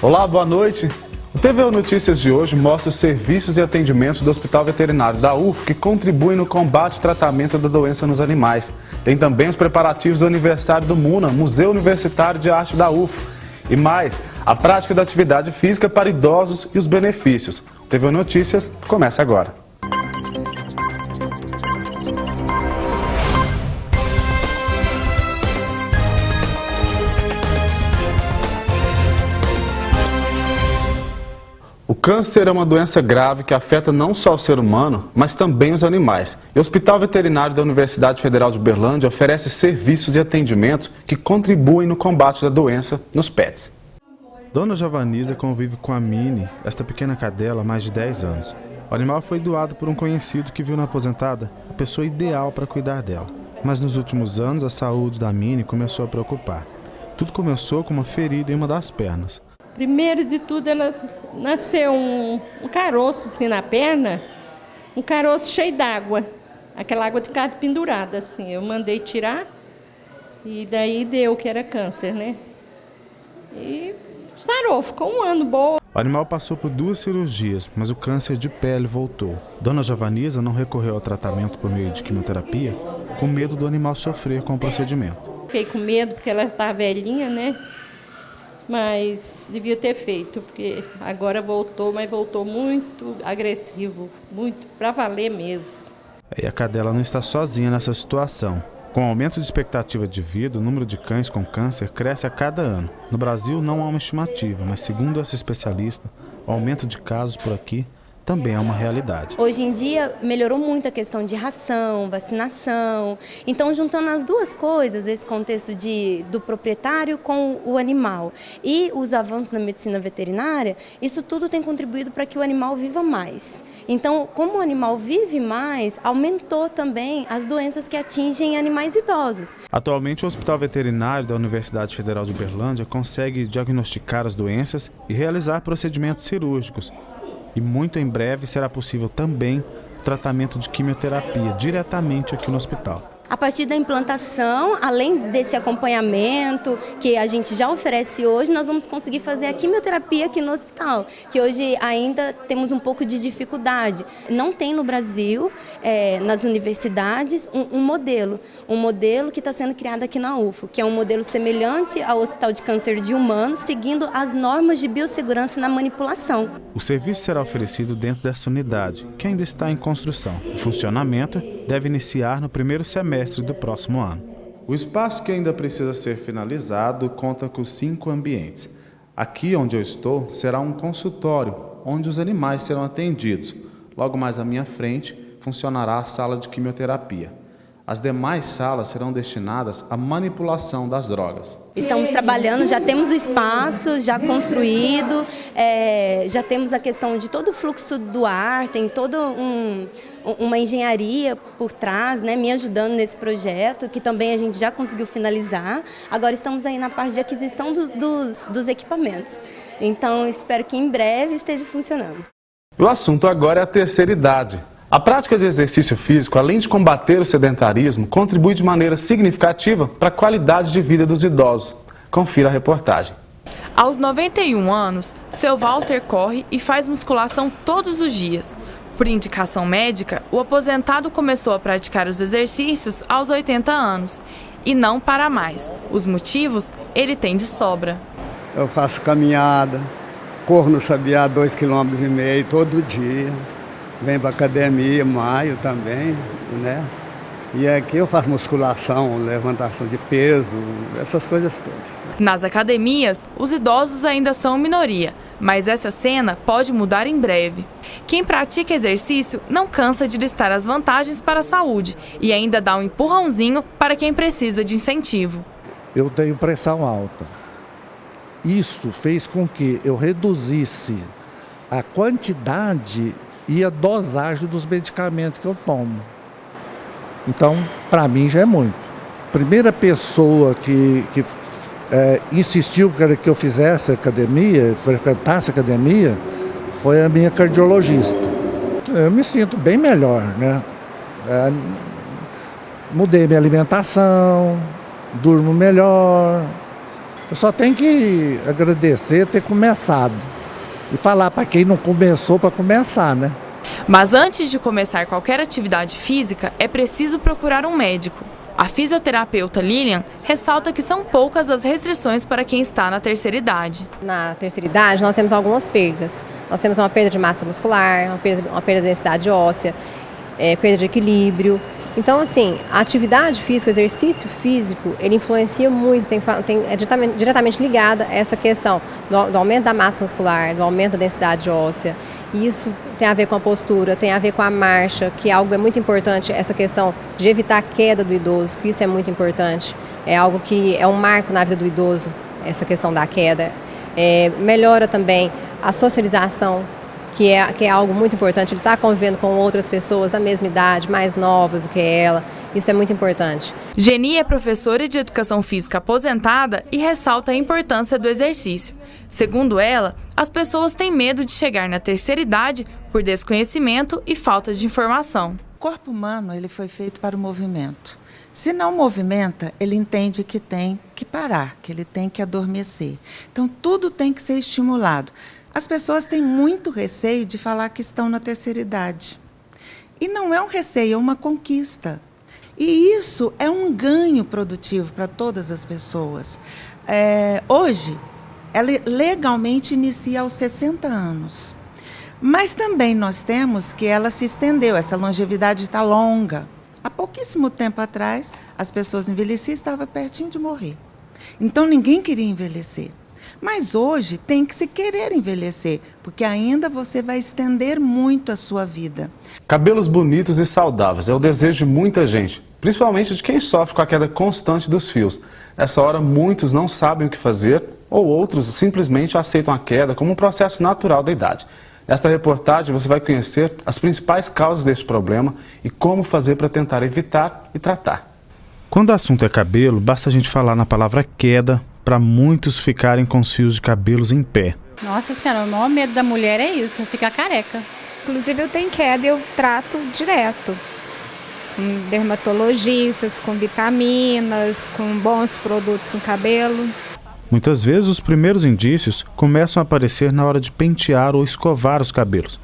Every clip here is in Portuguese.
Olá, boa noite. O TVU Notícias de hoje mostra os serviços e atendimentos do Hospital Veterinário da UFO que contribuem no combate e tratamento da doença nos animais. Tem também os preparativos do aniversário do MUNA, Museu Universitário de Arte da UFO. E mais, a prática da atividade física para idosos e os benefícios. O TVU Notícias começa agora. O câncer é uma doença grave que afeta não só o ser humano, mas também os animais. E o Hospital Veterinário da Universidade Federal de Uberlândia oferece serviços e atendimentos que contribuem no combate da doença nos pets. Dona Giovanisa convive com a Mini, esta pequena cadela, há mais de 10 anos. O animal foi doado por um conhecido que viu na aposentada a pessoa ideal para cuidar dela. Mas nos últimos anos a saúde da Mini começou a preocupar. Tudo começou com uma ferida em uma das pernas. Primeiro de tudo, ela nasceu um caroço assim na perna, um caroço cheio d'água. Aquela água ficava pendurada assim. Eu mandei tirar e daí deu que era câncer, né? E sarou, ficou um ano boa. O animal passou por 2 cirurgias, mas o câncer de pele voltou. Dona Giovanisa não recorreu ao tratamento por meio de quimioterapia, com medo do animal sofrer com o procedimento. Fiquei com medo porque ela está velhinha, né? Mas devia ter feito, porque agora voltou, mas voltou muito agressivo, muito para valer mesmo. E a cadela não está sozinha nessa situação. Com o aumento de expectativa de vida, o número de cães com câncer cresce a cada ano. No Brasil não há uma estimativa, mas segundo essa especialista, o aumento de casos por aqui também é uma realidade. Hoje em dia melhorou muito a questão de ração, vacinação. Então, juntando as duas coisas, esse contexto do proprietário com o animal e os avanços na medicina veterinária, isso tudo tem contribuído para que o animal viva mais. Então, como o animal vive mais, aumentou também as doenças que atingem animais idosos. Atualmente, o Hospital Veterinário da Universidade Federal de Uberlândia consegue diagnosticar as doenças e realizar procedimentos cirúrgicos. E muito em breve será possível também o tratamento de quimioterapia diretamente aqui no hospital. A partir da implantação, além desse acompanhamento que a gente já oferece hoje, nós vamos conseguir fazer a quimioterapia aqui no hospital, que hoje ainda temos um pouco de dificuldade. Não tem no Brasil, nas universidades, um modelo que está sendo criado aqui na UFO, que é um modelo semelhante ao Hospital de Câncer de Humanos, seguindo as normas de biossegurança na manipulação. O serviço será oferecido dentro dessa unidade, que ainda está em construção. O funcionamento deve iniciar no primeiro semestre do próximo ano. O espaço que ainda precisa ser finalizado conta com 5 ambientes. Aqui onde eu estou será um consultório, onde os animais serão atendidos. Logo mais à minha frente funcionará a sala de quimioterapia. As demais salas serão destinadas à manipulação das drogas. Estamos trabalhando, já temos o espaço já construído, já temos a questão de todo o fluxo do ar, tem toda uma engenharia por trás, né, me ajudando nesse projeto, que também a gente já conseguiu finalizar. Agora estamos aí na parte de aquisição dos equipamentos. Então, espero que em breve esteja funcionando. O assunto agora é a terceira idade. A prática de exercício físico, além de combater o sedentarismo, contribui de maneira significativa para a qualidade de vida dos idosos. Confira a reportagem. Aos 91 anos, seu Walter corre e faz musculação todos os dias. Por indicação médica, o aposentado começou a praticar os exercícios aos 80 anos e não para mais. Os motivos ele tem de sobra. Eu faço caminhada, corro no Sabiá 2,5 km todo dia. Venho para a academia, malho também, né? E aqui eu faço musculação, levantação de peso, essas coisas todas. Nas academias, os idosos ainda são minoria, mas essa cena pode mudar em breve. Quem pratica exercício não cansa de listar as vantagens para a saúde e ainda dá um empurrãozinho para quem precisa de incentivo. Eu tenho pressão alta. Isso fez com que eu reduzisse a quantidade e a dosagem dos medicamentos que eu tomo. Então, para mim já é muito. A primeira pessoa que insistiu para que eu fizesse academia, frequentasse academia, foi a minha cardiologista. Eu me sinto bem melhor, né? Mudei minha alimentação, durmo melhor, Eu só tenho que agradecer ter começado e falar para quem não começou para começar, né? Mas antes de começar qualquer atividade física, é preciso procurar um médico. A fisioterapeuta Lilian ressalta que são poucas as restrições para quem está na terceira idade. Na terceira idade, nós temos algumas perdas. Nós temos uma perda de massa muscular, uma perda de densidade óssea, perda de equilíbrio. Então, assim, a atividade física, o exercício físico, ele influencia muito, é diretamente ligada a essa questão do aumento da massa muscular, do aumento da densidade óssea. E isso tem a ver com a postura, tem a ver com a marcha, que é algo muito importante, essa questão de evitar a queda do idoso, que isso é muito importante. É algo que é um marco na vida do idoso, essa questão da queda. Melhora também a socialização, que é algo muito importante. Ele está convivendo com outras pessoas da mesma idade, mais novas do que ela. Isso é muito importante. Geni é professora de educação física aposentada e ressalta a importância do exercício. Segundo ela, as pessoas têm medo de chegar na terceira idade por desconhecimento e falta de informação. O corpo humano ele foi feito para o movimento. Se não movimenta, ele entende que tem que parar, que ele tem que adormecer. Então, tudo tem que ser estimulado. As pessoas têm muito receio de falar que estão na terceira idade. E não é um receio, é uma conquista. E isso é um ganho produtivo para todas as pessoas. Hoje, ela legalmente inicia aos 60 anos. Mas também nós temos que ela se estendeu, essa longevidade está longa. Há pouquíssimo tempo atrás, as pessoas envelheciam e estavam pertinho de morrer. Então, ninguém queria envelhecer. Mas hoje tem que se querer envelhecer, porque ainda você vai estender muito a sua vida. Cabelos bonitos e saudáveis é o desejo de muita gente, principalmente de quem sofre com a queda constante dos fios. Nessa hora, muitos não sabem o que fazer ou outros simplesmente aceitam a queda como um processo natural da idade. Nesta reportagem, você vai conhecer as principais causas deste problema e como fazer para tentar evitar e tratar. Quando o assunto é cabelo, basta a gente falar na palavra queda para muitos ficarem com os fios de cabelos em pé. Nossa senhora, o maior medo da mulher é isso, ficar careca. Inclusive eu tenho queda e eu trato direto. Com dermatologistas, com vitaminas, com bons produtos no cabelo. Muitas vezes os primeiros indícios começam a aparecer na hora de pentear ou escovar os cabelos.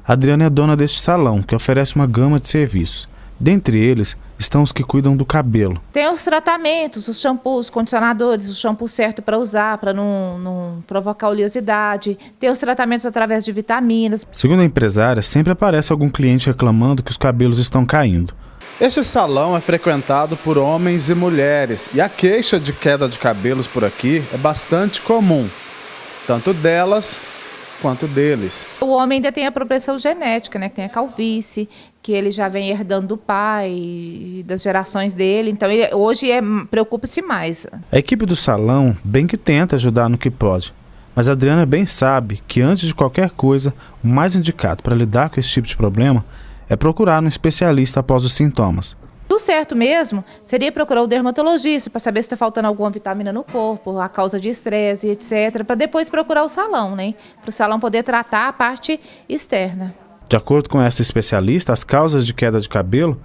A Adriana é dona deste salão, que oferece uma gama de serviços. Dentre eles estão os que cuidam do cabelo. Tem os tratamentos, os shampoos, condicionadores, o shampoo certo para usar, para não provocar oleosidade. Tem os tratamentos através de vitaminas. Segundo a empresária, sempre aparece algum cliente reclamando que os cabelos estão caindo. Este salão é frequentado por homens e mulheres e a queixa de queda de cabelos por aqui é bastante comum, tanto delas quanto deles. O homem ainda tem a propensão genética, né, que tem a calvície, que ele já vem herdando do pai e das gerações dele, então ele hoje preocupa-se mais. A equipe do salão bem que tenta ajudar no que pode, mas a Adriana bem sabe que antes de qualquer coisa, o mais indicado para lidar com esse tipo de problema é procurar um especialista após os sintomas. O certo mesmo seria procurar o dermatologista para saber se está faltando alguma vitamina no corpo, a causa de estresse, etc., para depois procurar o salão, né? Para o salão poder tratar a parte externa. De acordo com essa especialista, as causas de queda de cabelo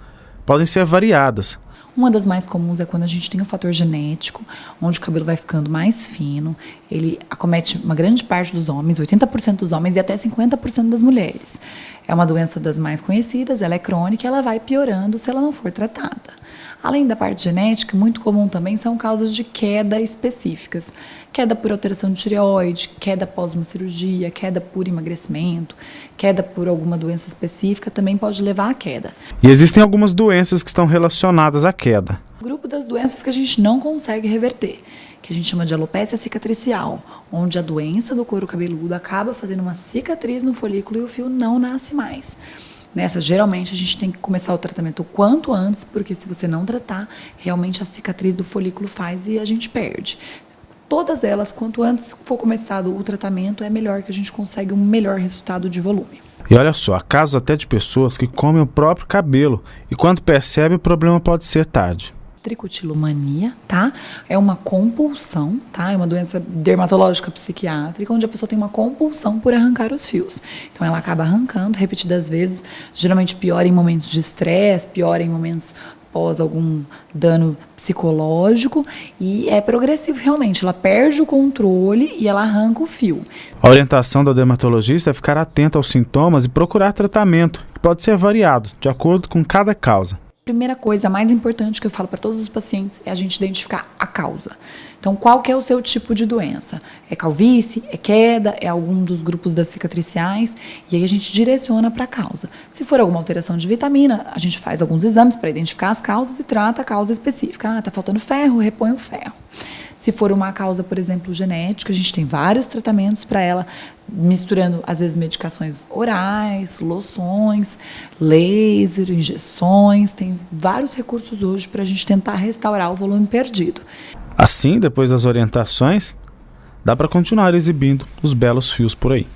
podem ser variadas. Uma das mais comuns é quando a gente tem um fator genético, onde o cabelo vai ficando mais fino. Ele acomete uma grande parte dos homens, 80% dos homens e até 50% das mulheres. É uma doença das mais conhecidas, ela é crônica e ela vai piorando se ela não for tratada. Além da parte genética, muito comum também são causas de queda específicas. Queda por alteração de tireoide, queda após uma cirurgia, queda por emagrecimento, queda por alguma doença específica também pode levar à queda. E existem algumas doenças que estão relacionadas à queda. O grupo das doenças que a gente não consegue reverter, que a gente chama de alopecia cicatricial, onde a doença do couro cabeludo acaba fazendo uma cicatriz no folículo e o fio não nasce mais. Nessa, geralmente, a gente tem que começar o tratamento o quanto antes, porque se você não tratar, realmente a cicatriz do folículo faz e a gente perde. Todas elas, quanto antes for começado o tratamento, é melhor que a gente consegue um melhor resultado de volume. E olha só, há casos até de pessoas que comem o próprio cabelo e quando percebe o problema pode ser tarde. Tricotilomania, tá? É uma compulsão, tá? É uma doença dermatológica psiquiátrica, onde a pessoa tem uma compulsão por arrancar os fios. Então ela acaba arrancando repetidas vezes, geralmente piora em momentos de estresse, piora em momentos após algum dano psicológico, e é progressivo realmente, ela perde o controle e ela arranca o fio. A orientação do dermatologista é ficar atento aos sintomas e procurar tratamento, que pode ser variado, de acordo com cada causa. Primeira coisa, a mais importante que eu falo para todos os pacientes é a gente identificar a causa. Então, qual que é o seu tipo de doença? É calvície? É queda? É algum dos grupos das cicatriciais? E aí a gente direciona para a causa. Se for alguma alteração de vitamina, a gente faz alguns exames para identificar as causas e trata a causa específica. Está faltando ferro, repõe o ferro. Se for uma causa, por exemplo, genética, a gente tem vários tratamentos para ela, misturando, às vezes, medicações orais, loções, laser, injeções. Tem vários recursos hoje para a gente tentar restaurar o volume perdido. Assim, depois das orientações, dá para continuar exibindo os belos fios por aí.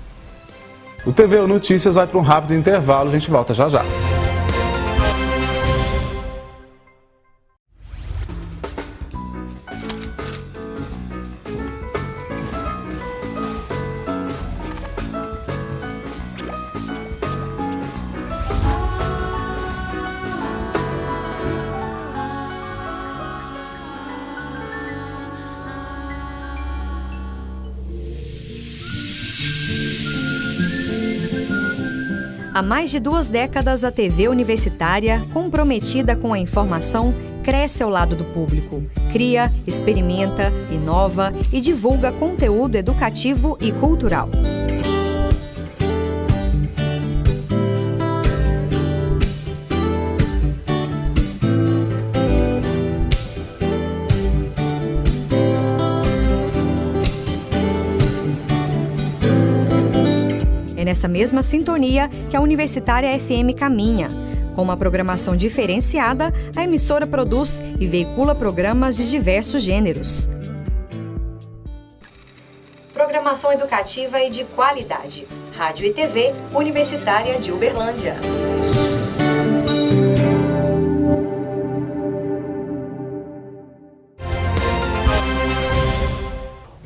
O TVU Notícias vai para um rápido intervalo, a gente volta já já. Há mais de 2 décadas, a TV universitária, comprometida com a informação, cresce ao lado do público. Cria, experimenta, inova e divulga conteúdo educativo e cultural. É nessa mesma sintonia que a Universitária FM caminha. Com uma programação diferenciada, a emissora produz e veicula programas de diversos gêneros. Programação educativa e de qualidade. Rádio e TV Universitária de Uberlândia.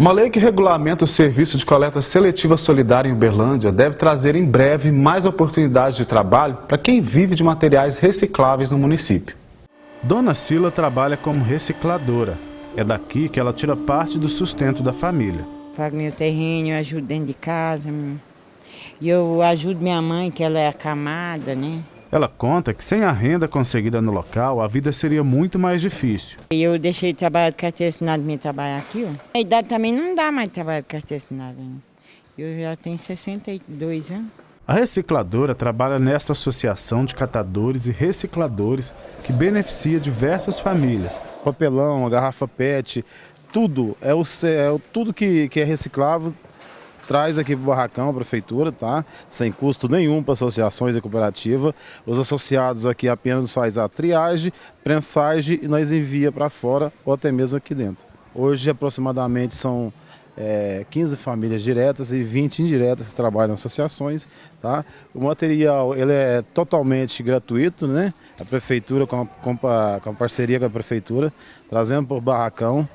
Uma lei que regulamenta o serviço de coleta seletiva solidária em Uberlândia deve trazer em breve mais oportunidades de trabalho para quem vive de materiais recicláveis no município. Dona Cila trabalha como recicladora. É daqui que ela tira parte do sustento da família. Pago meu terreno, eu ajudo dentro de casa. E eu ajudo minha mãe, que ela é acamada, né? Ela conta que sem a renda conseguida no local, a vida seria muito mais difícil. E eu deixei de trabalhar de carteira assinada, me trabalhar aqui, ó. A idade também não dá mais de trabalhar de carteira assinada. Eu já tenho 62 anos. A recicladora trabalha nesta associação de catadores e recicladores que beneficia diversas famílias. Papelão, a garrafa PET, tudo, tudo que é reciclável, traz aqui para o barracão, a prefeitura, tá? Sem custo nenhum para associações e cooperativa. Os associados aqui apenas faz a triagem, prensagem e nós envia para fora ou até mesmo aqui dentro. Hoje aproximadamente são 15 famílias diretas e 20 indiretas que trabalham nas associações, tá? O material ele é totalmente gratuito, né? A prefeitura com parceria com a prefeitura, trazendo para o barracão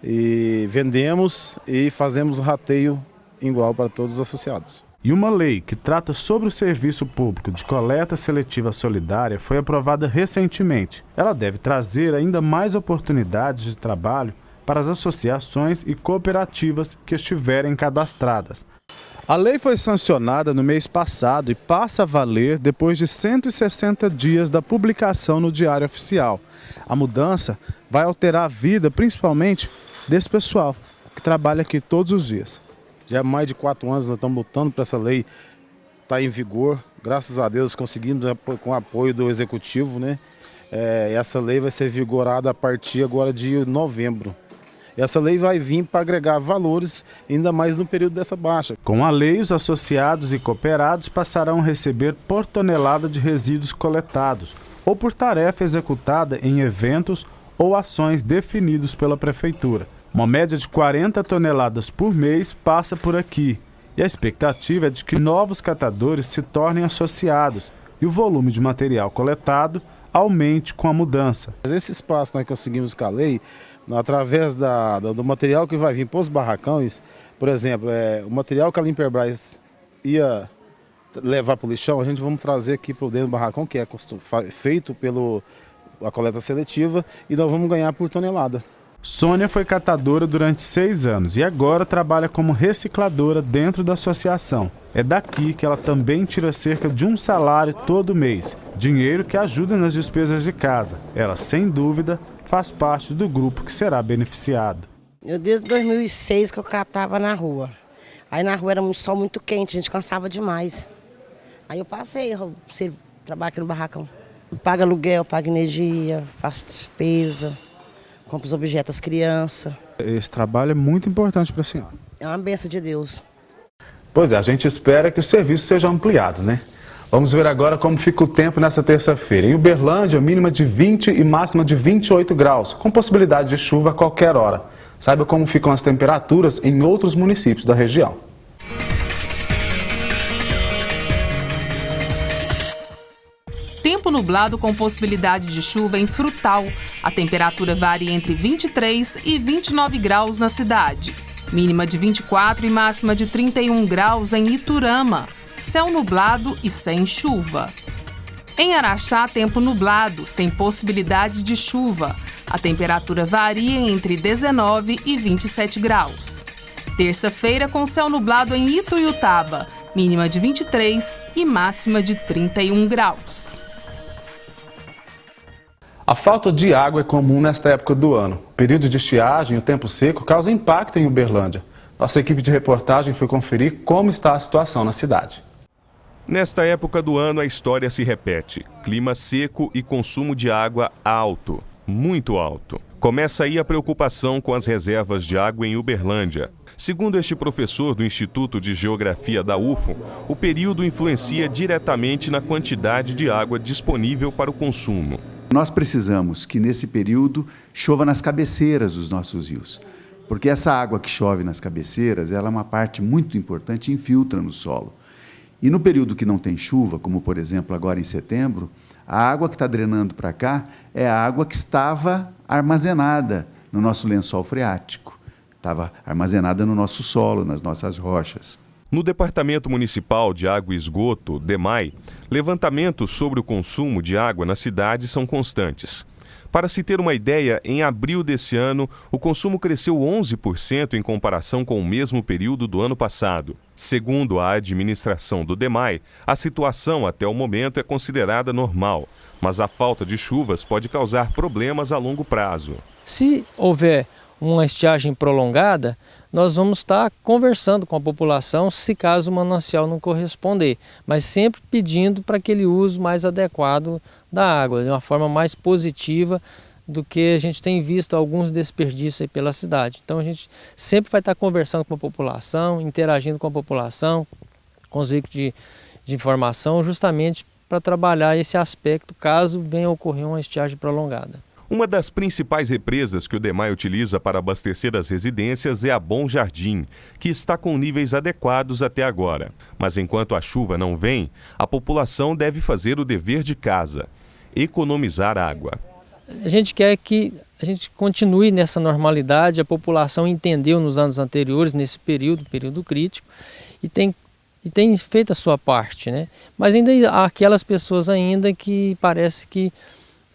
e vendemos e fazemos rateio igual para todos os associados. E uma lei que trata sobre o serviço público de coleta seletiva solidária foi aprovada recentemente. Ela deve trazer ainda mais oportunidades de trabalho para as associações e cooperativas que estiverem cadastradas. A lei foi sancionada no mês passado e passa a valer depois de 160 dias da publicação no Diário Oficial. A mudança vai alterar a vida, principalmente, desse pessoal que trabalha aqui todos os dias. Já há mais de 4 anos nós estamos lutando para essa lei estar em vigor. Graças a Deus conseguimos com o apoio do Executivo, né? Essa lei vai ser vigorada a partir agora de novembro. Essa lei vai vir para agregar valores, ainda mais no período dessa baixa. Com a lei, os associados e cooperados passarão a receber por tonelada de resíduos coletados ou por tarefa executada em eventos ou ações definidos pela Prefeitura. Uma média de 40 toneladas por mês passa por aqui. E a expectativa é de que novos catadores se tornem associados e o volume de material coletado aumente com a mudança. Esse espaço que nós conseguimos com a lei, através do material que vai vir para os barracões, por exemplo, o material que a Limperbras ia levar para o lixão, a gente vamos trazer aqui para dentro do barracão, que é feito a coleta seletiva e nós vamos ganhar por tonelada. Sônia foi catadora durante 6 anos e agora trabalha como recicladora dentro da associação. É daqui que ela também tira cerca de um salário todo mês, dinheiro que ajuda nas despesas de casa. Ela, sem dúvida, faz parte do grupo que será beneficiado. Eu desde 2006 que eu catava na rua. Aí na rua era um sol muito quente, a gente cansava demais. Aí eu passei, trabalho aqui no barracão. Pago aluguel, pago energia, faço despesa, compro os objetos às crianças. Esse trabalho é muito importante para a senhora. É uma bênção de Deus. Pois é, a gente espera que o serviço seja ampliado, né? Vamos ver agora como fica o tempo nessa terça-feira. Em Uberlândia, mínima de 20 e máxima de 28 graus, com possibilidade de chuva a qualquer hora. Saiba como ficam as temperaturas em outros municípios da região. Tempo nublado com possibilidade de chuva em Frutal. A temperatura varia entre 23 e 29 graus na cidade. Mínima de 24 e máxima de 31 graus em Iturama. Céu nublado e sem chuva. Em Araxá, tempo nublado, sem possibilidade de chuva. A temperatura varia entre 19 e 27 graus. Terça-feira, com céu nublado em Ituiutaba. Mínima de 23 e máxima de 31 graus. A falta de água é comum nesta época do ano. O período de estiagem e o tempo seco causam impacto em Uberlândia. Nossa equipe de reportagem foi conferir como está a situação na cidade. Nesta época do ano, a história se repete. Clima seco e consumo de água alto, muito alto. Começa aí a preocupação com as reservas de água em Uberlândia. Segundo este professor do Instituto de Geografia da UFO, o período influencia diretamente na quantidade de água disponível para o consumo. Nós precisamos que nesse período chova nas cabeceiras dos nossos rios, porque essa água que chove nas cabeceiras, ela é uma parte muito importante e infiltra no solo. E no período que não tem chuva, como por exemplo agora em setembro, a água que está drenando para cá é a água que estava armazenada no nosso lençol freático, estava armazenada no nosso solo, nas nossas rochas. No Departamento Municipal de Água e Esgoto, DEMAI, levantamentos sobre o consumo de água na cidade são constantes. Para se ter uma ideia, em abril desse ano, o consumo cresceu 11% em comparação com o mesmo período do ano passado. Segundo a administração do DEMAI, a situação até o momento é considerada normal, mas a falta de chuvas pode causar problemas a longo prazo. Se houver uma estiagem prolongada, nós vamos estar conversando com a população se caso o manancial não corresponder, mas sempre pedindo para aquele uso mais adequado da água, de uma forma mais positiva do que a gente tem visto alguns desperdícios aí pela cidade. Então a gente sempre vai estar conversando com a população, interagindo com a população, com os veículos de informação, justamente para trabalhar esse aspecto caso venha ocorrer uma estiagem prolongada. Uma das principais represas que o DEMAI utiliza para abastecer as residências é a Bom Jardim, que está com níveis adequados até agora. Mas enquanto a chuva não vem, a população deve fazer o dever de casa: economizar água. A gente quer que a gente continue nessa normalidade. A população entendeu nos anos anteriores, nesse período crítico, e tem feito a sua parte, né? Mas ainda há aquelas pessoas ainda que parece que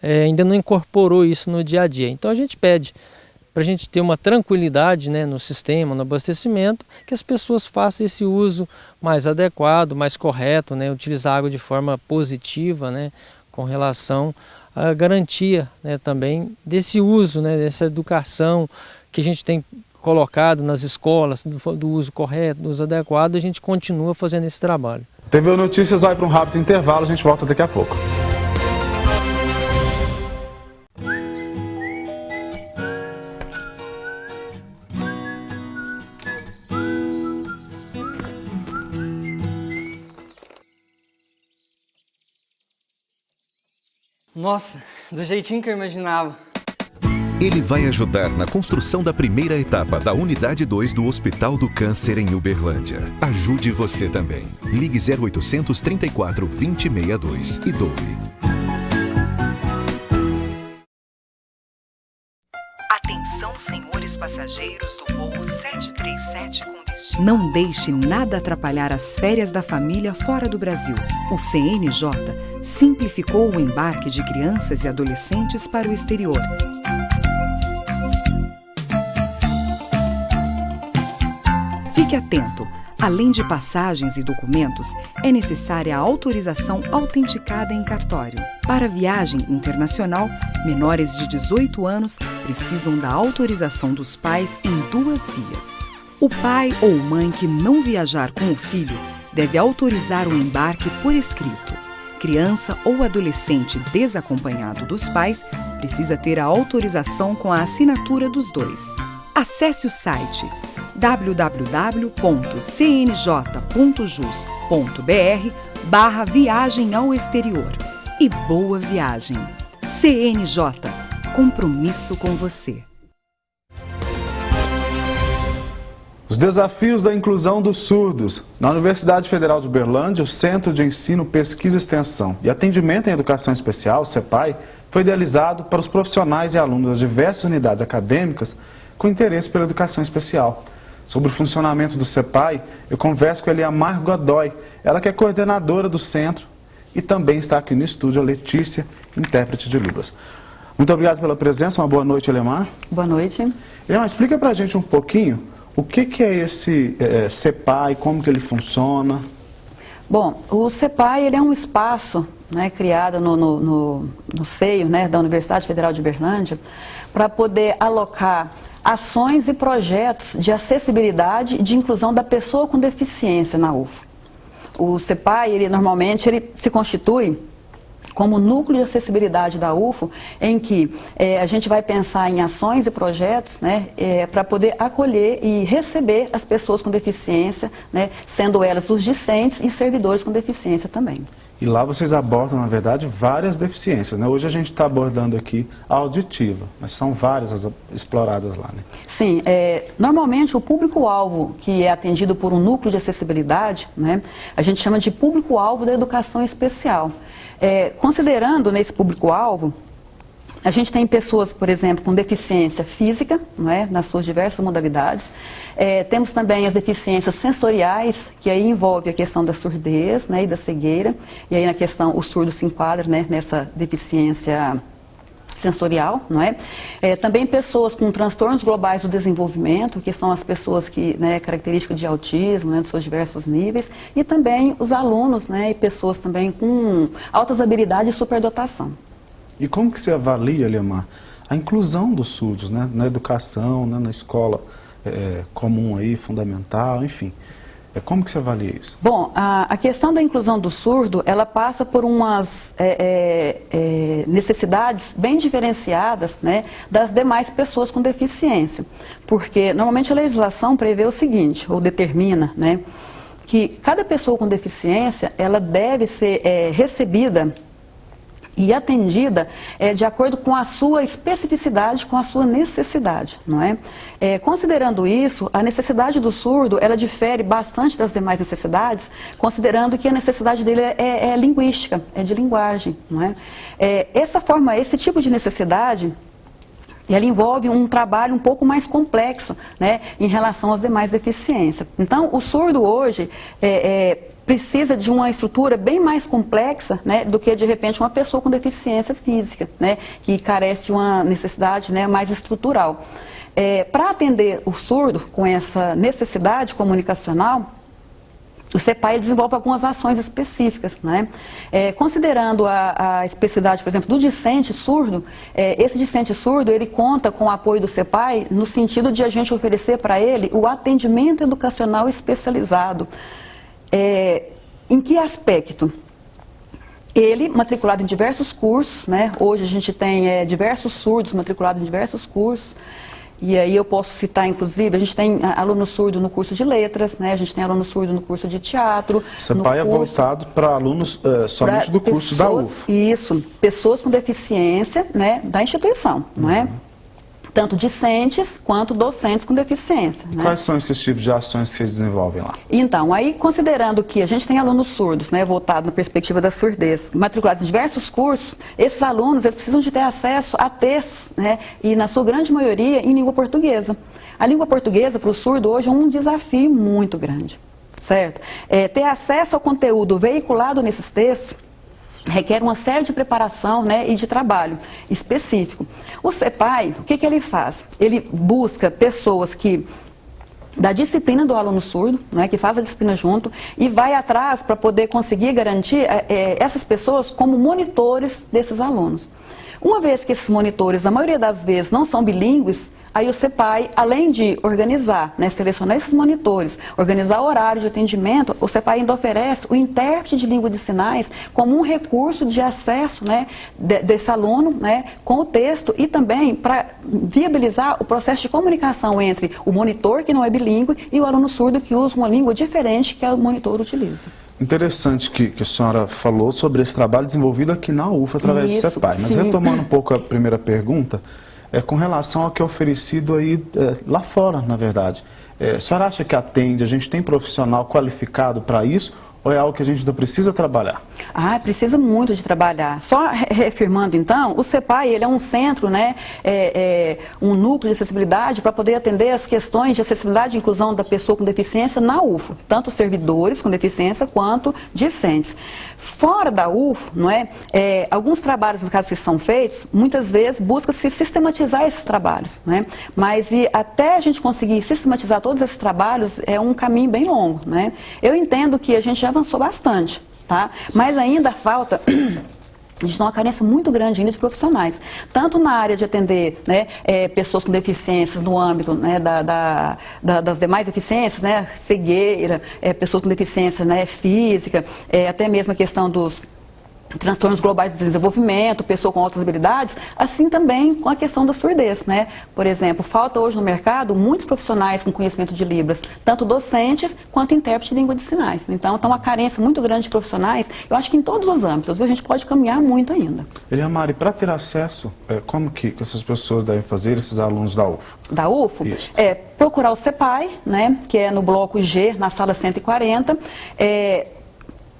ainda não incorporou isso no dia a dia. Então a gente pede para a gente ter uma tranquilidade, né, no sistema, no abastecimento, que as pessoas façam esse uso mais adequado, mais correto, né, utilizar a água de forma positiva, né, com relação à garantia, né, também desse uso, né, dessa educação que a gente tem colocado nas escolas, do uso correto, do uso adequado. A gente continua fazendo esse trabalho. TV Notícias vai para um rápido intervalo, a gente volta daqui a pouco. Nossa, do jeitinho que eu imaginava. Ele vai ajudar na construção da primeira etapa da Unidade 2 do Hospital do Câncer em Uberlândia. Ajude você também. Ligue 0800 34 20 62 e doe. Atenção, senhores senhores passageiros do voo 737 com destino. Não deixe nada atrapalhar as férias da família fora do Brasil. O CNJ simplificou o embarque de crianças e adolescentes para o exterior. Fique atento. Além de passagens e documentos, é necessária a autorização autenticada em cartório. Para viagem internacional, menores de 18 anos precisam da autorização dos pais em 2 vias. O pai ou mãe que não viajar com o filho deve autorizar o embarque por escrito. Criança ou adolescente desacompanhado dos pais precisa ter a autorização com a assinatura dos dois. Acesse o site www.cnj.jus.br/viagem ao exterior. E boa viagem! CNJ, compromisso com você. Os desafios da inclusão dos surdos. Na Universidade Federal de Uberlândia, o Centro de Ensino, Pesquisa, Extensão e Atendimento em Educação Especial, CEPAI, foi idealizado para os profissionais e alunos das diversas unidades acadêmicas com interesse pela educação especial. Sobre o funcionamento do CEPAI, eu converso com a Eliamar Godoy, ela que é coordenadora do centro e também está aqui no estúdio a Letícia, intérprete de Libras. Muito obrigado pela presença, uma boa noite, Eliamar. Boa noite. Eliamar, explica pra gente um pouquinho o que é esse CEPAI, como que ele funciona. Bom, o CEPAI ele é um espaço, né, criado no seio, né, da Universidade Federal de Uberlândia para poder alocar ações e projetos de acessibilidade e de inclusão da pessoa com deficiência na UFO. O CEPAI, ele se constitui como núcleo de acessibilidade da UFO, em que a gente vai pensar em ações e projetos, né, para poder acolher e receber as pessoas com deficiência, né, sendo elas os discentes e servidores com deficiência também. E lá vocês abordam, na verdade, várias deficiências, né? Hoje a gente está abordando aqui a auditiva, mas são várias as exploradas lá, né? Sim, normalmente o público-alvo que é atendido por um núcleo de acessibilidade, né, a gente chama de público-alvo da educação especial. Considerando nesse público-alvo, a gente tem pessoas, por exemplo, com deficiência física, não é, nas suas diversas modalidades. Temos também as deficiências sensoriais, que aí envolve a questão da surdez, né, e da cegueira. E aí na questão, o surdo se enquadra, né, nessa deficiência sensorial, não é? Também pessoas com transtornos globais do desenvolvimento, que são as pessoas que, né, características de autismo, né, dos seus diversos níveis, e também os alunos, né, e pessoas também com altas habilidades e superdotação. E como que você avalia, Eliamar, a inclusão dos surdos, né, na educação, né, na escola comum aí, fundamental, enfim? Como que você avalia isso? Bom, a questão da inclusão do surdo, ela passa por umas necessidades bem diferenciadas, né, das demais pessoas com deficiência. Porque normalmente a legislação prevê o seguinte, ou determina, né, que cada pessoa com deficiência, ela deve ser recebida e atendida de acordo com a sua especificidade, com a sua necessidade, não é? Considerando isso, a necessidade do surdo, ela difere bastante das demais necessidades, considerando que a necessidade dele é linguística, é de linguagem, não é? Esse tipo de necessidade, ela envolve um trabalho um pouco mais complexo, né, em relação às demais deficiências. Então, o surdo hoje precisa de uma estrutura bem mais complexa, né, do que, de repente, uma pessoa com deficiência física, né, que carece de uma necessidade, né, mais estrutural. Para atender o surdo com essa necessidade comunicacional, o CEPAI desenvolve algumas ações específicas, né? Considerando a especificidade, por exemplo, do discente surdo, esse discente surdo, ele conta com o apoio do CEPAI no sentido de a gente oferecer para ele o atendimento educacional especializado. Em que aspecto? Ele, matriculado em diversos cursos, né? Hoje a gente tem diversos surdos matriculados em diversos cursos. E aí eu posso citar, inclusive, a gente tem aluno surdo no curso de letras, né? A gente tem aluno surdo no curso de teatro. O CEPAI é voltado para alunos somente do curso da UFO. Isso, pessoas com deficiência, né, da instituição, não é? tanto discentes quanto docentes com deficiência. E né? quais são esses tipos de ações que vocês desenvolvem lá? Então, aí considerando que a gente tem alunos surdos, né, voltado na perspectiva da surdez, matriculados em diversos cursos, esses alunos eles precisam de ter acesso a textos, né, e na sua grande maioria em língua portuguesa. A língua portuguesa para o surdo hoje é um desafio muito grande, certo? Ter acesso ao conteúdo veiculado nesses textos requer uma série de preparação, né, e de trabalho específico. O CEPAI, o que ele faz? Ele busca pessoas da disciplina do aluno surdo, né, que faz a disciplina junto, e vai atrás para poder conseguir garantir essas pessoas como monitores desses alunos. Uma vez que esses monitores, a maioria das vezes, não são bilíngues, aí o CEPAI, além de organizar, né, selecionar esses monitores, organizar o horário de atendimento, o CEPAI ainda oferece o intérprete de língua de sinais como um recurso de acesso, né, desse aluno, né, com o texto e também para viabilizar o processo de comunicação entre o monitor, que não é bilíngue, e o aluno surdo, que usa uma língua diferente que o monitor utiliza. Interessante que a senhora falou sobre esse trabalho desenvolvido aqui na UFA através do CEPAI. Mas sim. retomando um pouco a primeira pergunta, com relação ao que é oferecido aí lá fora, na verdade. A senhora acha que atende, a gente tem profissional qualificado para isso? Ou é algo que a gente ainda precisa trabalhar? Precisa muito de trabalhar. Só reafirmando então, o CEPAI ele é um centro, né, um núcleo de acessibilidade para poder atender as questões de acessibilidade e inclusão da pessoa com deficiência na UFA, tanto servidores com deficiência quanto discentes. Fora da UFA, não é, alguns trabalhos, no caso que são feitos, muitas vezes busca-se sistematizar esses trabalhos, né, mas até a gente conseguir sistematizar todos esses trabalhos é um caminho bem longo, né. Eu entendo que a gente já avançou bastante, tá? Mas ainda falta, a gente tem uma carência muito grande ainda de profissionais, tanto na área de atender, né, pessoas com deficiências no âmbito, né, das demais deficiências, né, cegueira, pessoas com deficiência, né, física, até mesmo a questão dos transtornos globais de desenvolvimento, pessoa com altas habilidades, assim também com a questão da surdez, né? Por exemplo, falta hoje no mercado muitos profissionais com conhecimento de Libras, tanto docentes quanto intérpretes de língua de sinais. Então, está uma carência muito grande de profissionais, eu acho que em todos os âmbitos, a gente pode caminhar muito ainda. Eliamari, para ter acesso, como que essas pessoas devem fazer, esses alunos da UFA? Da UFA? Isso. Procurar o CEPAI, né, que é no bloco G, na sala 140,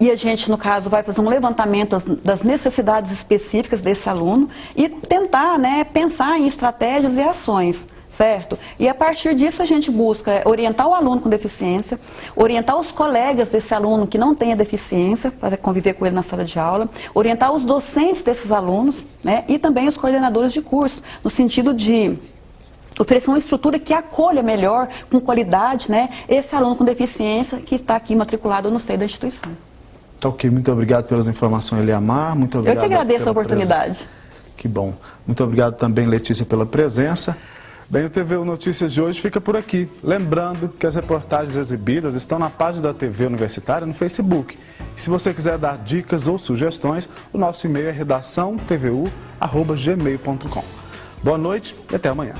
e a gente, no caso, vai fazer um levantamento das necessidades específicas desse aluno e tentar, né, pensar em estratégias e ações, certo? E a partir disso a gente busca orientar o aluno com deficiência, orientar os colegas desse aluno que não tenha deficiência, para conviver com ele na sala de aula, orientar os docentes desses alunos, né, e também os coordenadores de curso, no sentido de oferecer uma estrutura que acolha melhor, com qualidade, né, esse aluno com deficiência que está aqui matriculado no seio da instituição. Tá ok, muito obrigado pelas informações, Eliamar. Muito obrigado. Eu que agradeço a oportunidade. Que bom. Muito obrigado também, Letícia, pela presença. Bem, o TVU Notícias de hoje fica por aqui. Lembrando que as reportagens exibidas estão na página da TV Universitária no Facebook. E se você quiser dar dicas ou sugestões, o nosso e-mail é redação.tvu@gmail.com. Boa noite e até amanhã.